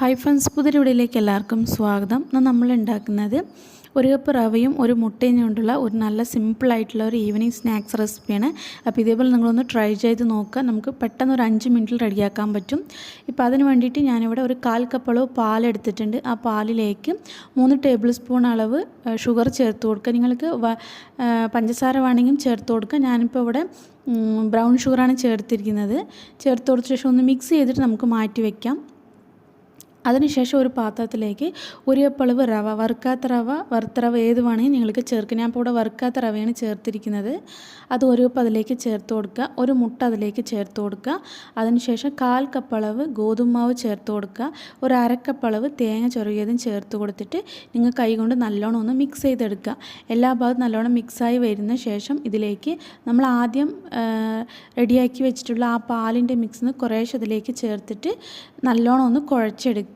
Hi friends, പുതിയ വീഡിയോയിലേക്ക് എല്ലാവർക്കും സ്വാഗതം. ഇന്ന് നമ്മൾ ഉണ്ടാക്കുന്നത് ഒരു കപ്പ് റവയും ഒരു മുട്ടയും കൊണ്ടുള്ള ഒരു നല്ല സിമ്പിളായിട്ടുള്ള ഒരു ഈവനിങ് സ്നാക്സ് റെസിപ്പിയാണ്. അപ്പോൾ ഇതേപോലെ നിങ്ങളൊന്ന് ട്രൈ ചെയ്ത് നോക്കുക. നമുക്ക് പെട്ടെന്ന് ഒരു 5 മിനിറ്റിൽ റെഡിയാക്കാൻ പറ്റും. ഇപ്പോൾ അതിന് വേണ്ടിയിട്ട് ഞാനിവിടെ ഒരു 1/4 കപ്പ് അളവ് പാലെടുത്തിട്ടുണ്ട്. ആ പാലിലേക്ക് 3 ടേബിൾ സ്പൂൺ അളവ് ഷുഗർ ചേർത്ത് കൊടുക്കുക. നിങ്ങൾക്ക് പഞ്ചസാര വേണമെങ്കിലും ചേർത്ത് കൊടുക്കുക. ഞാനിപ്പോൾ ഇവിടെ ബ്രൗൺ ഷുഗറാണ് ചേർത്തിരിക്കുന്നത്. ചേർത്ത് കൊടുത്ത ശേഷം ഒന്ന് മിക്സ് ചെയ്തിട്ട് നമുക്ക് മാറ്റി വയ്ക്കാം. അതിനുശേഷം ഒരു പാത്രത്തിലേക്ക് ഒരു കപ്പ് അളവ് റവ, വറുക്കാത്ത റവ, വറുത്ത റവ ഏത് വേണമെങ്കിൽ നിങ്ങൾക്ക് ചേർക്കുക. ഞാൻ ഇപ്പോൾ ഇവിടെ വറുക്കാത്ത റവയാണ് ചേർത്തിരിക്കുന്നത്. അത് ഒരു കപ്പ് അതിലേക്ക് ചേർത്ത് കൊടുക്കുക. ഒരു മുട്ട അതിലേക്ക് ചേർത്ത് കൊടുക്കുക. അതിനുശേഷം 1/4 കപ്പ് അളവ് ഗോതമ്പ് ചേർത്ത് കൊടുക്കുക. ഒരു 1/2 കപ്പ് അളവ് തേങ്ങ ചുരകിയതും ചേർത്ത് കൊടുത്തിട്ട് നിങ്ങൾ കൈ കൊണ്ട് നല്ലോണം ഒന്ന് മിക്സ് ചെയ്തെടുക്കുക. എല്ലാ ഭാഗത്തും നല്ലോണം മിക്സായി വരുന്ന ശേഷം ഇതിലേക്ക് നമ്മൾ ആദ്യം റെഡിയാക്കി വെച്ചിട്ടുള്ള ആ പാലിൻ്റെ മിക്സിന് കുറേശ്ശെ ഇതിലേക്ക് ചേർത്തിട്ട് നല്ലോണം ഒന്ന് കുഴച്ചെടുക്കുക.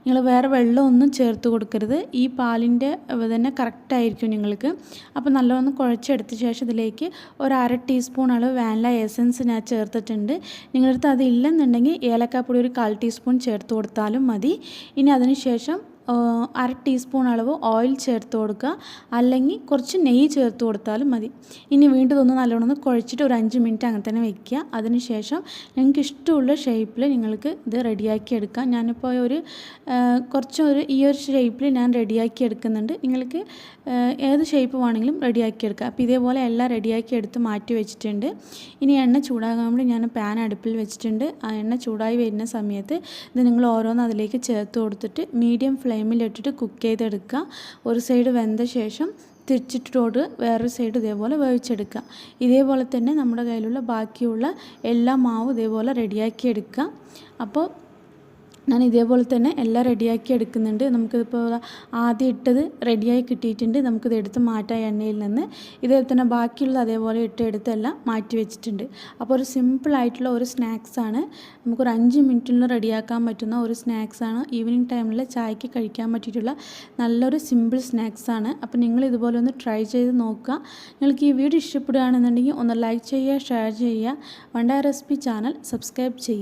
നിങ്ങൾ വേറെ വെള്ളമൊന്നും ചേർത്ത് കൊടുക്കരുത്. ഈ പാലിൻ്റെ തന്നെ കറക്റ്റായിരിക്കും നിങ്ങൾക്ക്. അപ്പോൾ നല്ലോണം കുഴച്ചെടുത്ത ശേഷം ഇതിലേക്ക് ഒരു 1/2 ടീസ്പൂൺ അളവ് വാനില എസൻസ് ഞാൻ ചേർത്തിട്ടുണ്ട്. നിങ്ങളുടെ അടുത്ത് അതില്ലെന്നുണ്ടെങ്കിൽ ഏലക്കാപ്പൊടി ഒരു 1/4 ടീസ്പൂൺ ചേർത്ത് കൊടുത്താലും മതി. ഇനി അതിന് ശേഷം 1/2 ടീസ്പൂൺ അളവ് ഓയിൽ ചേർത്ത് കൊടുക്കുക, അല്ലെങ്കിൽ കുറച്ച് നെയ്യ് ചേർത്ത് കൊടുത്താലും മതി. ഇനി വീണ്ടും ഇതൊന്ന് നല്ലോണം കുഴച്ചിട്ട് ഒരു 5 മിനിറ്റ് അങ്ങനെ തന്നെ വയ്ക്കുക. അതിനുശേഷം നിങ്ങൾക്ക് ഇഷ്ടമുള്ള ഷേപ്പിൽ നിങ്ങൾക്ക് ഇത് റെഡിയാക്കി എടുക്കാം. ഞാനിപ്പോൾ ഈ ഒരു ഷേപ്പിൽ ഞാൻ റെഡിയാക്കി എടുക്കുന്നുണ്ട്. നിങ്ങൾക്ക് ഏത് ഷേപ്പ് വേണമെങ്കിലും റെഡിയാക്കി എടുക്കാം. അപ്പോൾ ഇതേപോലെ എല്ലാം റെഡിയാക്കി എടുത്ത് മാറ്റി വെച്ചിട്ടുണ്ട്. ഇനി എണ്ണ ചൂടാകാൻ വേണ്ടി ഞാൻ പാൻ അടുപ്പിൽ വെച്ചിട്ടുണ്ട്. ആ എണ്ണ ചൂടായി വരുന്ന സമയത്ത് ഇത് നിങ്ങൾ ഓരോന്ന് അതിലേക്ക് ചേർത്ത് കൊടുത്തിട്ട് മീഡിയം ഫ്ലെയിമിലിട്ടിട്ട് കുക്ക് ചെയ്തെടുക്കുക. ഒരു സൈഡ് വെന്ത ശേഷം തിരിച്ചിട്ടോട് വേറൊരു സൈഡ് ഇതേപോലെ വേവിച്ചെടുക്കുക. ഇതേപോലെ തന്നെ നമ്മുടെ കയ്യിലുള്ള ബാക്കിയുള്ള എല്ലാ മാവും ഇതേപോലെ റെഡിയാക്കി എടുക്കുക. അപ്പോൾ ഞാൻ ഇതേപോലെ തന്നെ എല്ലാം റെഡിയാക്കി എടുക്കുന്നുണ്ട്. നമുക്കിതിപ്പോൾ ആദ്യം ഇട്ടത് റെഡിയായി കിട്ടിയിട്ടുണ്ട്. നമുക്കിത് എടുത്ത് മാറ്റാം എണ്ണയിൽ നിന്ന്. ഇതേപോലെ തന്നെ ബാക്കിയുള്ള അതേപോലെ എടുത്തെല്ലാം മാറ്റി വെച്ചിട്ടുണ്ട്. അപ്പോൾ ഒരു സിമ്പിളായിട്ടുള്ള ഒരു സ്നാക്സാണ്. നമുക്കൊരു 5 മിനിറ്റിൽ റെഡിയാക്കാൻ പറ്റുന്ന ഒരു സ്നാക്സാണ്. ഈവനിങ് ടൈമിൽ ചായക്ക് കഴിക്കാൻ പറ്റിയിട്ടുള്ള നല്ലൊരു സിമ്പിൾ സ്നാക്സാണ്. അപ്പോൾ നിങ്ങൾ ഇതുപോലെ ഒന്ന് ട്രൈ ചെയ്ത് നോക്കുക. നിങ്ങൾക്ക് ഈ വീഡിയോ ഇഷ്ടപ്പെടുകയാണെന്നുണ്ടെങ്കിൽ ഒന്ന് ലൈക്ക് ചെയ്യുക, ഷെയർ ചെയ്യുക. വണ്ടായ റെസിപ്പി ചാനൽ സബ്സ്ക്രൈബ് ചെയ്യുക.